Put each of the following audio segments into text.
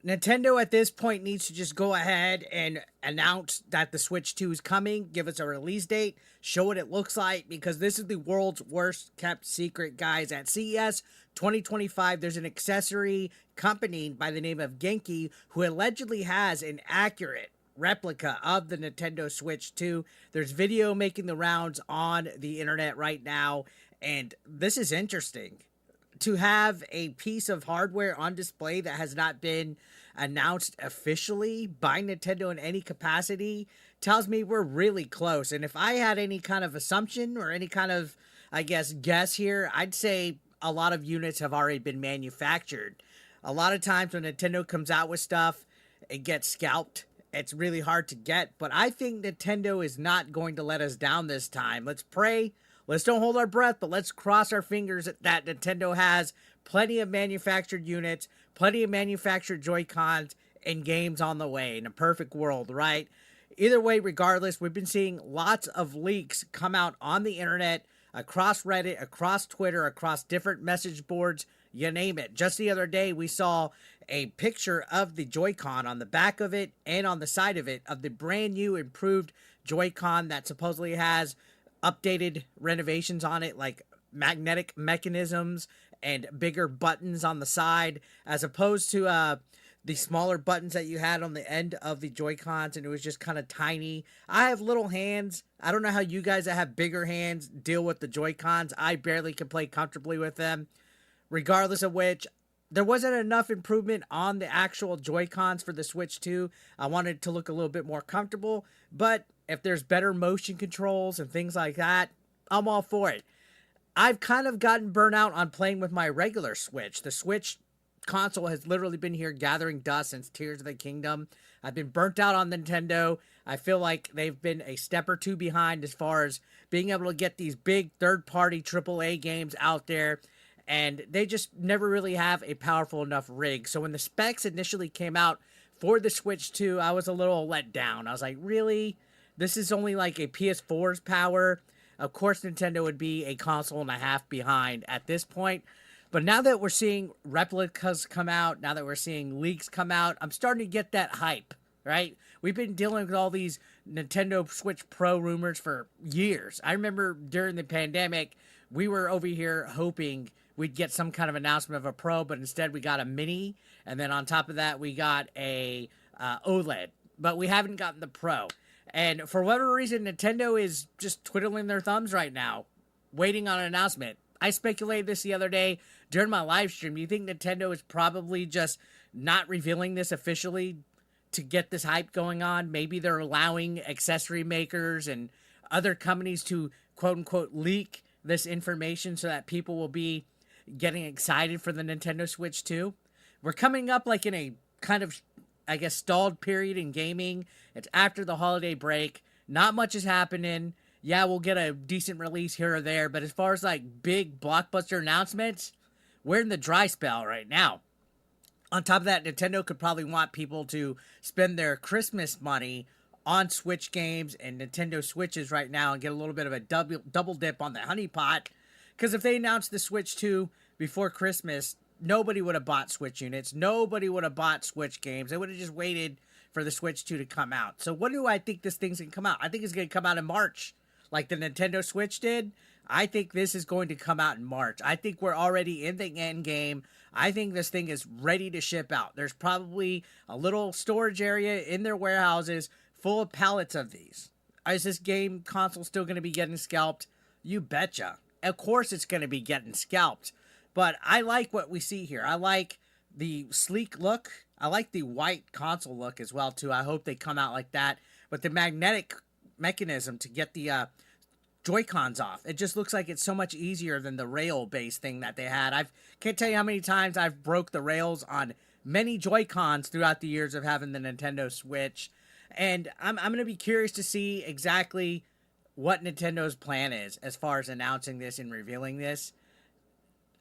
Nintendo at this point needs to just go ahead and announce that the Switch 2 is coming, give us a release date, show what it looks like, because this is the world's worst kept secret, guys. At CES 2025, there's an accessory company by the name of Genki who allegedly has an accurate replica of the Nintendo Switch 2. There's video making the rounds on the internet right now, and this is interesting to have a piece of hardware on display that has not been announced officially by Nintendo in any capacity tells me we're really close. And if I had any kind of assumption or any kind of, I guess here, I'd say a lot of units have already been manufactured. A lot of times when Nintendo comes out with stuff, it gets scalped. It's really hard to get, but I think Nintendo is not going to let us down this time. Let's pray. Let's don't hold our breath, but let's cross our fingers that Nintendo has plenty of manufactured units, plenty of manufactured Joy-Cons, and games on the way in a perfect world, right? Either way, regardless, we've been seeing lots of leaks come out on the internet, across Reddit, across Twitter, across different message boards, you name it. Just the other day, we saw a picture of the Joy-Con on the back of it and on the side of it of the brand new improved Joy-Con that supposedly has updated renovations on it, like magnetic mechanisms and bigger buttons on the side, as opposed to the smaller buttons that you had on the end of the Joy-Cons, and it was just kind of tiny. I have little hands. I don't know how you guys that have bigger hands deal with the Joy-Cons. I barely can play comfortably with them. Regardless of which, there wasn't enough improvement on the actual Joy-Cons for the Switch 2. I wanted it to look a little bit more comfortable, but if there's better motion controls and things like that, I'm all for it. I've kind of gotten burnt out on playing with my regular Switch. The Switch console has literally been here gathering dust since Tears of the Kingdom. I've been burnt out on Nintendo. I feel like they've been a step or two behind as far as being able to get these big third-party AAA games out there, and they just never really have a powerful enough rig. So when the specs initially came out for the Switch 2, I was a little let down. I was like, really? This is only like a PS4's power. Of course, Nintendo would be a console and a half behind at this point. But now that we're seeing replicas come out, now that we're seeing leaks come out, I'm starting to get that hype, right? We've been dealing with all these Nintendo Switch Pro rumors for years. I remember during the pandemic, we were over here hoping we'd get some kind of announcement of a Pro, but instead we got a Mini, and then on top of that, we got a OLED. But we haven't gotten the Pro. And for whatever reason, Nintendo is just twiddling their thumbs right now, waiting on an announcement. I speculated this the other day during my live stream. Do you think Nintendo is probably just not revealing this officially to get this hype going on? Maybe they're allowing accessory makers and other companies to quote-unquote leak this information so that people will be getting excited for the Nintendo Switch 2. We're coming up like in a kind of, I guess, stalled period in gaming. It's after the holiday break. Not much is happening. Yeah, we'll get a decent release here or there, but as far as like big blockbuster announcements, we're in the dry spell right now. On top of that, Nintendo could probably want people to spend their Christmas money on Switch games and Nintendo Switches right now and get a little bit of a double dip on the honeypot. Because if they announced the Switch 2 before Christmas, nobody would have bought Switch units. Nobody would have bought Switch games. They would have just waited for the Switch 2 to come out. So what do I think this thing's going to come out? I think it's going to come out in March, like the Nintendo Switch did. I think this is going to come out in March. I think we're already in the end game. I think this thing is ready to ship out. There's probably a little storage area in their warehouses full of pallets of these. Is this game console still going to be getting scalped? You betcha. Of course it's going to be getting scalped. But I like what we see here. I like the sleek look. I like the white console look as well, too. I hope they come out like that. But the magnetic mechanism to get the Joy-Cons off, it just looks like it's so much easier than the rail-based thing that they had. I can't tell you how many times I've broke the rails on many Joy-Cons throughout the years of having the Nintendo Switch. And I'm going to be curious to see exactly what Nintendo's plan is as far as announcing this and revealing this.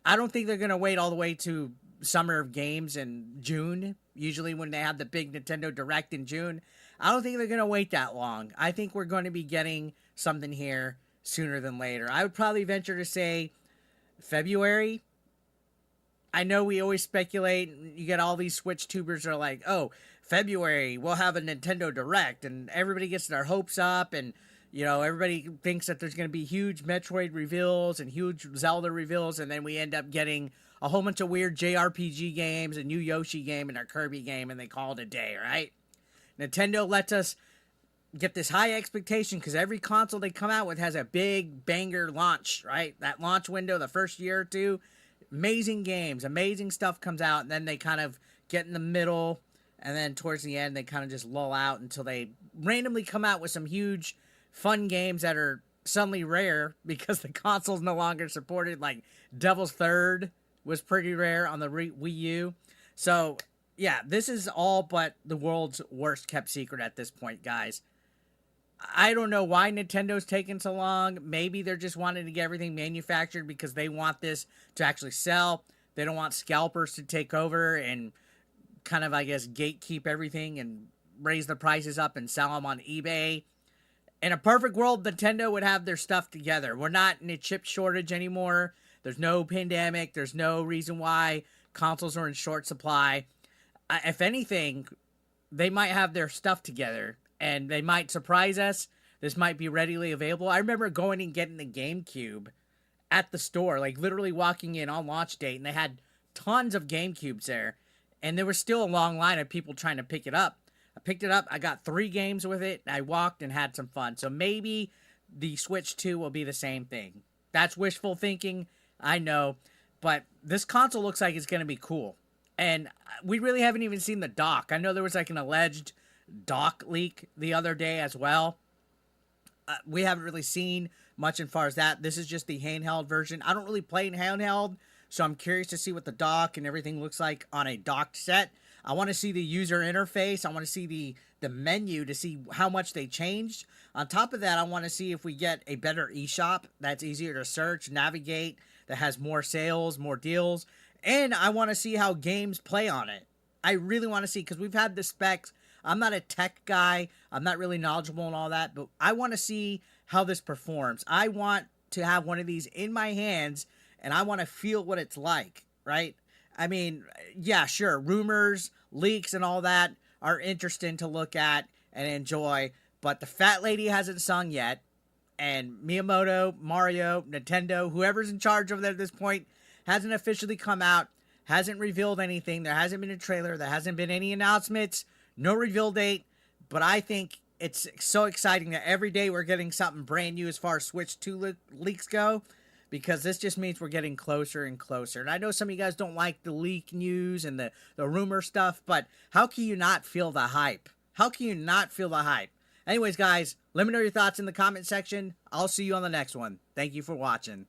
I don't think they're going to wait all the way to Summer of Games in June, usually when they have the big Nintendo Direct in June. I don't think they're going to wait that long. I think we're going to be getting something here sooner than later. I would probably venture to say February, I know we always speculate. You get all these Switch tubers are like, oh, February we'll have a Nintendo Direct, and everybody gets their hopes up, and everybody thinks that there's going to be huge Metroid reveals and huge Zelda reveals, and then we end up getting a whole bunch of weird JRPG games, a new Yoshi game, and a Kirby game, and they call it a day, right? Nintendo lets us get this high expectation because every console they come out with has a big banger launch, right? That launch window, the first year or two, amazing games, amazing stuff comes out, and then they kind of get in the middle, and then towards the end they kind of just lull out until they randomly come out with some huge fun games that are suddenly rare because the console's no longer supported. Like Devil's Third was pretty rare on the Wii U. So yeah, this is all but the world's worst kept secret at this point, guys. I don't know why Nintendo's taking so long. Maybe they're just wanting to get everything manufactured because they want this to actually sell. They don't want scalpers to take over and kind of, I guess, gatekeep everything and raise the prices up and sell them on eBay. In a perfect world, Nintendo would have their stuff together. We're not in a chip shortage anymore. There's no pandemic. There's no reason why consoles are in short supply. If anything, they might have their stuff together. And they might surprise us. This might be readily available. I remember going and getting the GameCube at the store, like literally walking in on launch date, and they had tons of GameCubes there. And there was still a long line of people trying to pick it up. I picked it up. I got 3 games with it. I walked and had some fun. So maybe the Switch 2 will be the same thing. That's wishful thinking, I know. But this console looks like it's going to be cool. And we really haven't even seen the dock. I know there was like an alleged dock leak the other day as well. We haven't really seen much as far as that. This is just the handheld version. I don't really play in handheld, so I'm curious to see what the dock and everything looks like on a docked set. I want to see the user interface. I want to see the menu to see how much they changed. On top of that, I want to see if we get a better eShop that's easier to search, navigate, that has more sales, more deals. And I want to see how games play on it. I really want to see, because we've had the specs. I'm not a tech guy. I'm not really knowledgeable and all that, but I want to see how this performs. I want to have one of these in my hands, and I want to feel what it's like, right? I mean, yeah, sure, rumors, leaks, and all that are interesting to look at and enjoy, but the fat lady hasn't sung yet, and Miyamoto, Mario, Nintendo, whoever's in charge over there at this point, hasn't officially come out, hasn't revealed anything. There hasn't been a trailer. There hasn't been any announcements. No reveal date, but I think it's so exciting that every day we're getting something brand new as far as Switch 2 leaks go, because this just means we're getting closer and closer. And I know some of you guys don't like the leak news and the rumor stuff, but how can you not feel the hype? How can you not feel the hype? Anyways, guys, let me know your thoughts in the comment section. I'll see you on the next one. Thank you for watching.